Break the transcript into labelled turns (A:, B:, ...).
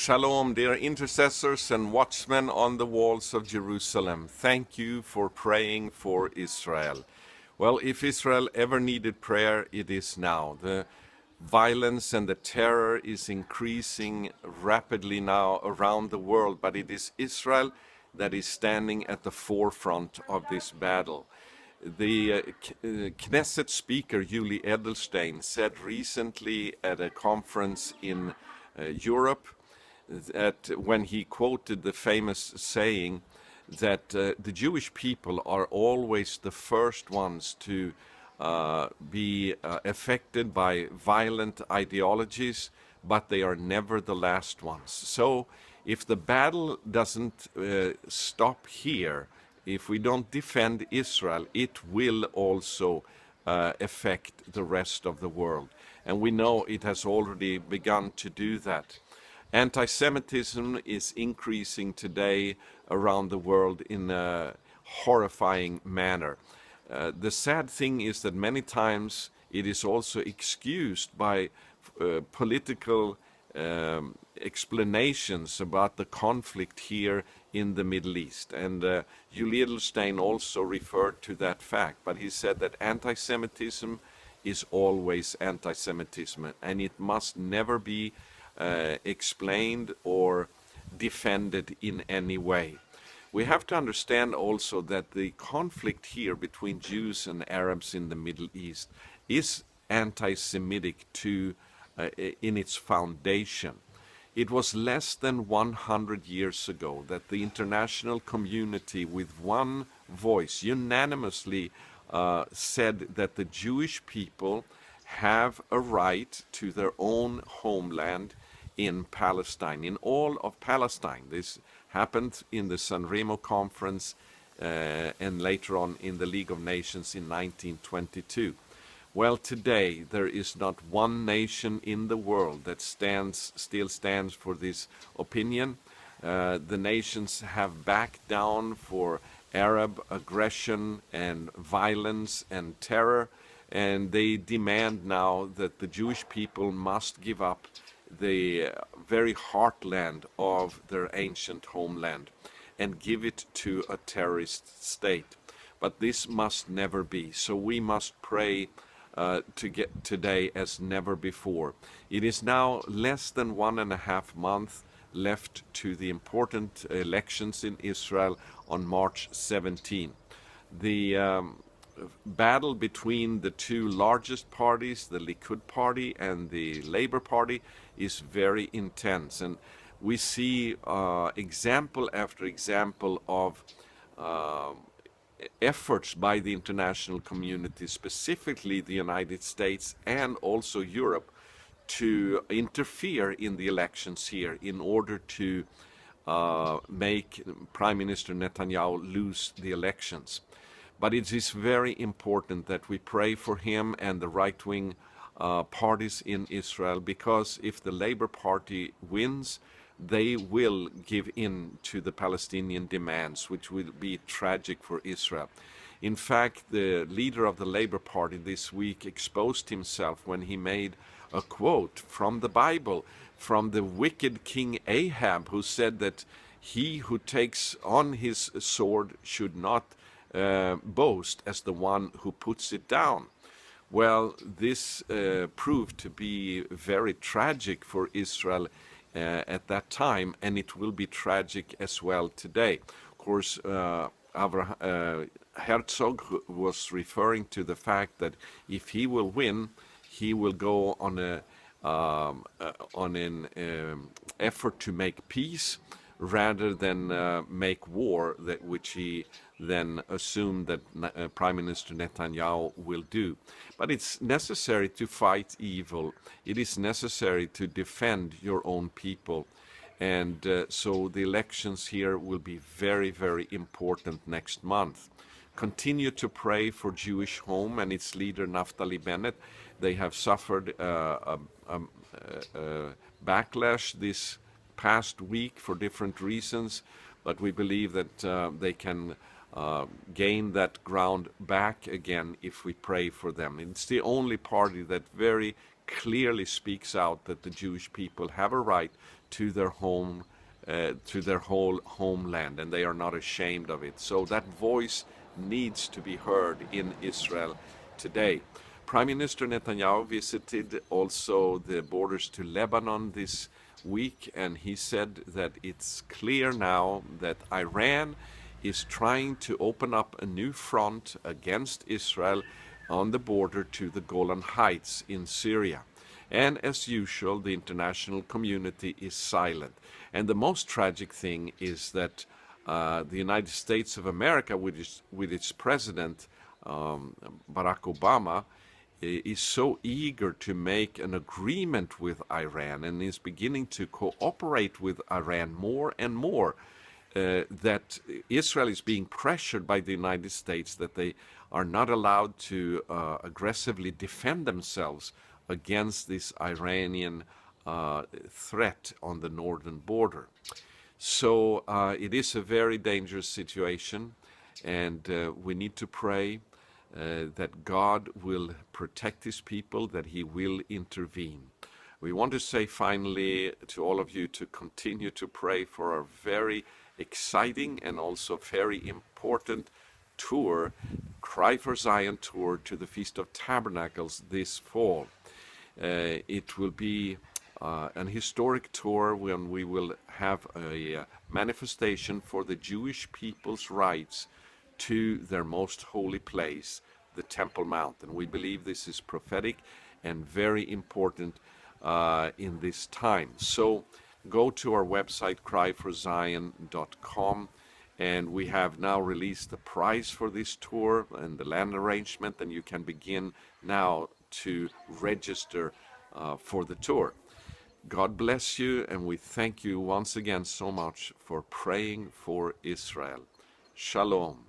A: Shalom, dear intercessors and watchmen on the walls of Jerusalem. Thank you for praying for Israel. Well, if Israel ever needed prayer, it is now. The violence and the terror is increasing rapidly now around the world, but it is Israel that is standing at the forefront of this battle. The Knesset speaker, Yuli Edelstein, said recently at a conference in Europe that when he quoted the famous saying that the Jewish people are always the first ones to be affected by violent ideologies, but they are never the last ones. So if the battle doesn't stop here, if we don't defend Israel, it will also affect the rest of the world. And we know it has already begun to do that. Anti-Semitism is increasing today around the world in a horrifying manner. The sad thing is that many times it is also excused by political explanations about the conflict here in the Middle East. And Yuli Edelstein also referred to that fact, but he said that anti-Semitism is always anti-Semitism, and it must never be explained or defended in any way. We have to understand also that the conflict here between Jews and Arabs in the Middle East is anti-Semitic in its foundation. It was less than 100 years ago that the international community with one voice unanimously said that the Jewish people have a right to their own homeland in Palestine, in all of Palestine. This happened in the San Remo conference and later on in the League of Nations in 1922. Well, today there is not one nation in the world that still stands for this opinion. The nations have backed down for Arab aggression and violence and terror, and they demand now that the Jewish people must give up the very heartland of their ancient homeland and give it to a terrorist state. But this must never be. So we must pray today as never before. It is now less than 1.5 months left to the important elections in Israel on March 17. The battle between the two largest parties, the Likud party and the Labour party, is very intense, and we see example after example of efforts by the international community, specifically the United States and also Europe, to interfere in the elections here in order to make Prime Minister Netanyahu lose the elections. But it is very important that we pray for him and the right-wing parties in Israel, because if the Labour Party wins, they will give in to the Palestinian demands, which will be tragic for Israel. In fact, the leader of the Labour Party this week exposed himself when he made a quote from the Bible, from the wicked King Ahab, who said that he who takes on his sword should not boast as the one who puts it down. Well, this proved to be very tragic for Israel at that time, and it will be tragic as well today. Of course, Herzog was referring to the fact that if he will win, he will go on an effort to make peace rather than make war, which he then assumed that Prime Minister Netanyahu will do. But it's necessary to fight evil. It is necessary to defend your own people. And so the elections here will be very, very important next month. Continue to pray for Jewish Home and its leader Naftali Bennett. They have suffered a backlash this past week for different reasons, but we believe that they can gain that ground back again if we pray for them. It's the only party that very clearly speaks out that the Jewish people have a right to their home, to their whole homeland, and they are not ashamed of it. So that voice needs to be heard in Israel today. Prime Minister Netanyahu visited also the borders to Lebanon this week, and he said that it's clear now that Iran is trying to open up a new front against Israel on the border to the Golan Heights in Syria. And as usual, the international community is silent. And the most tragic thing is that the United States of America, with its president, Barack Obama, is so eager to make an agreement with Iran and is beginning to cooperate with Iran more and more, that Israel is being pressured by the United States that they are not allowed to aggressively defend themselves against this Iranian threat on the northern border. So it is a very dangerous situation, and we need to pray that God will protect his people, that he will intervene. We want to say finally to all of you to continue to pray for our very exciting and also very important tour, Cry for Zion tour to the Feast of Tabernacles this fall. It will be an historic tour when we will have a manifestation for the Jewish people's rights to their most holy place, the Temple Mount. And we believe this is prophetic and very important in this time. So go to our website, cryforzion.com, and we have now released the price for this tour and the land arrangement, and you can begin now to register for the tour. God bless you, and we thank you once again so much for praying for Israel. Shalom.